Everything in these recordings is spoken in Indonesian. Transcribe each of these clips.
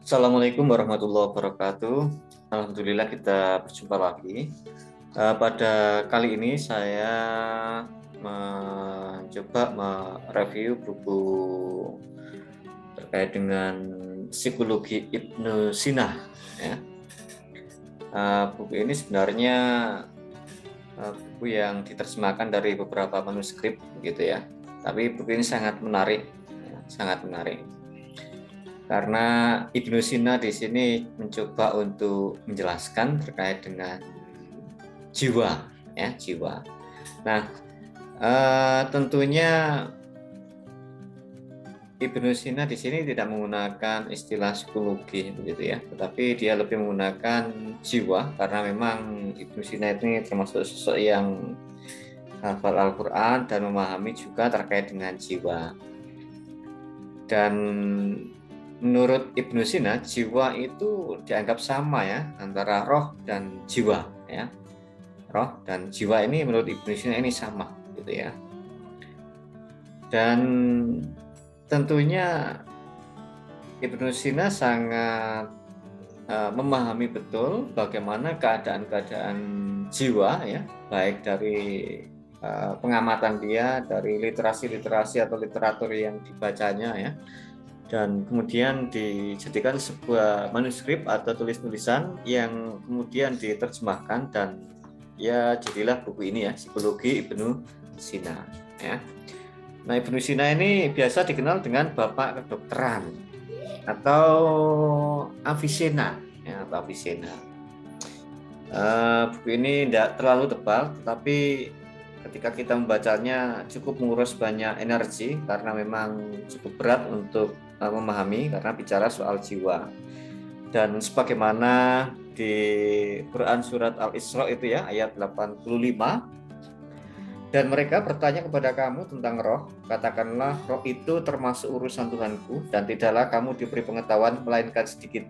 Assalamualaikum warahmatullahi wabarakatuh. Alhamdulillah kita berjumpa lagi. Pada kali ini saya mencoba mereview buku terkait dengan psikologi Ibnu Sina. Ya. Buku ini sebenarnya buku yang diterjemahkan dari beberapa manuskrip, gitu ya. Tapi buku ini sangat menarik, ya, sangat menarik. Karena Ibnu Sina di sini mencoba untuk menjelaskan terkait dengan jiwa, ya, jiwa. Nah, tentunya Ibnu Sina di sini tidak menggunakan istilah psikologi, begitu ya, tetapi dia lebih menggunakan jiwa karena memang Ibnu Sina ini termasuk sosok yang hafal Al-Quran dan memahami juga terkait dengan jiwa. Dan menurut Ibnu Sina, jiwa itu dianggap sama ya antara roh dan jiwa, ya. Roh dan jiwa ini menurut Ibnu Sina ini sama, gitu ya. Dan tentunya Ibnu Sina sangat memahami betul bagaimana keadaan-keadaan jiwa, ya, baik dari pengamatan dia, dari literasi-literasi atau literatur yang dibacanya, ya, dan kemudian dijadikan sebuah manuskrip atau tulis-tulisan yang kemudian diterjemahkan, dan ya jadilah buku ini, ya, Psikologi Ibnu Sina, ya. Nah, Ibnu Sina ini biasa dikenal dengan bapak kedokteran atau Avicenna, ya, atau Avicenna. Buku ini tidak terlalu tebal, tetapi ketika kita membacanya cukup menguras banyak energi karena memang cukup berat untuk memahami karena bicara soal jiwa. Dan sebagaimana di Quran surat Al-Isra itu, ya, ayat 85, dan mereka bertanya kepada kamu tentang roh, katakanlah roh itu termasuk urusan Tuhanku dan tidaklah kamu diberi pengetahuan melainkan sedikit.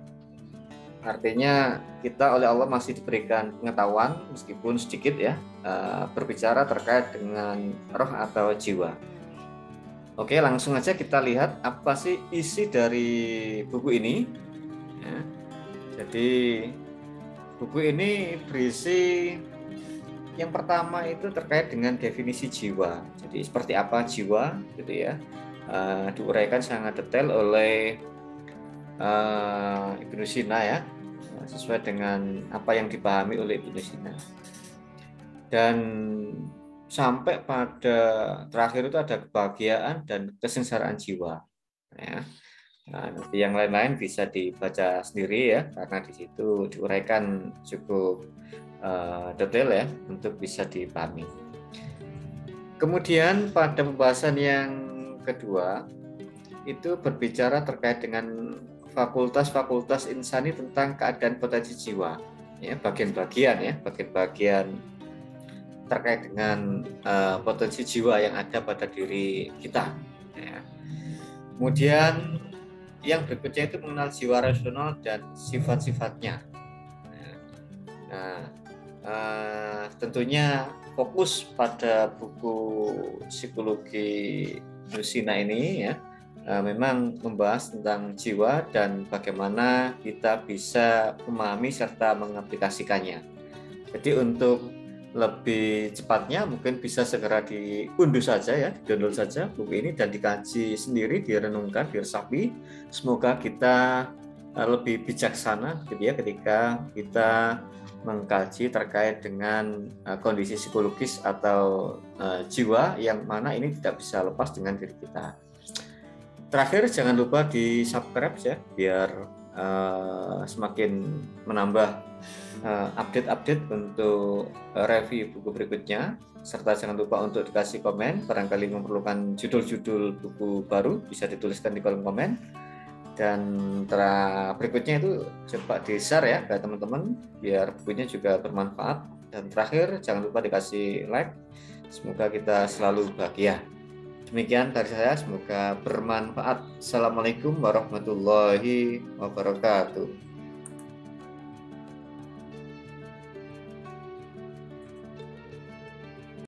Artinya kita oleh Allah masih diberikan pengetahuan meskipun sedikit, ya, berbicara terkait dengan roh atau jiwa. Oke, langsung aja kita lihat apa sih isi dari buku ini, ya. Jadi buku ini berisi yang pertama itu terkait dengan definisi jiwa. Jadi seperti apa jiwa, gitu ya, diuraikan sangat detail oleh Ibnu Sina, ya, sesuai dengan apa yang dipahami oleh Ibnu Sina. Dan sampai pada terakhir itu ada kebahagiaan dan kesengsaraan jiwa, ya. Nah, nanti yang lain-lain bisa dibaca sendiri, ya, karena di situ diuraikan cukup detail, ya, untuk bisa dipahami. Kemudian pada pembahasan yang kedua itu berbicara terkait dengan fakultas-fakultas insani tentang keadaan potensi jiwa, ya, bagian-bagian, ya, bagian-bagian terkait dengan potensi jiwa yang ada pada diri kita, ya. Kemudian yang berikutnya itu mengenal jiwa rasional dan sifat-sifatnya. Nah, tentunya fokus pada buku Psikologi Ibnu Sina ini, ya, memang membahas tentang jiwa dan bagaimana kita bisa memahami serta mengaplikasikannya. Jadi untuk lebih cepatnya mungkin bisa segera diunduh saja, ya, di-download saja buku ini dan dikaji sendiri, direnungkan, diresapi. Semoga kita lebih bijaksana, gitu ya, ketika kita mengkaji terkait dengan kondisi psikologis atau jiwa yang mana ini tidak bisa lepas dengan diri kita. Terakhir, jangan lupa di subscribe, ya, biar semakin menambah update-update untuk review buku berikutnya, serta jangan lupa untuk dikasih komen, barangkali memerlukan judul-judul buku baru bisa dituliskan di kolom komen. Dan berikutnya itu coba di-share, ya, ke teman-teman biar bukunya juga bermanfaat. Dan terakhir, jangan lupa dikasih like. Semoga kita selalu bahagia. Demikian dari saya, semoga bermanfaat. Assalamualaikum warahmatullahi wabarakatuh.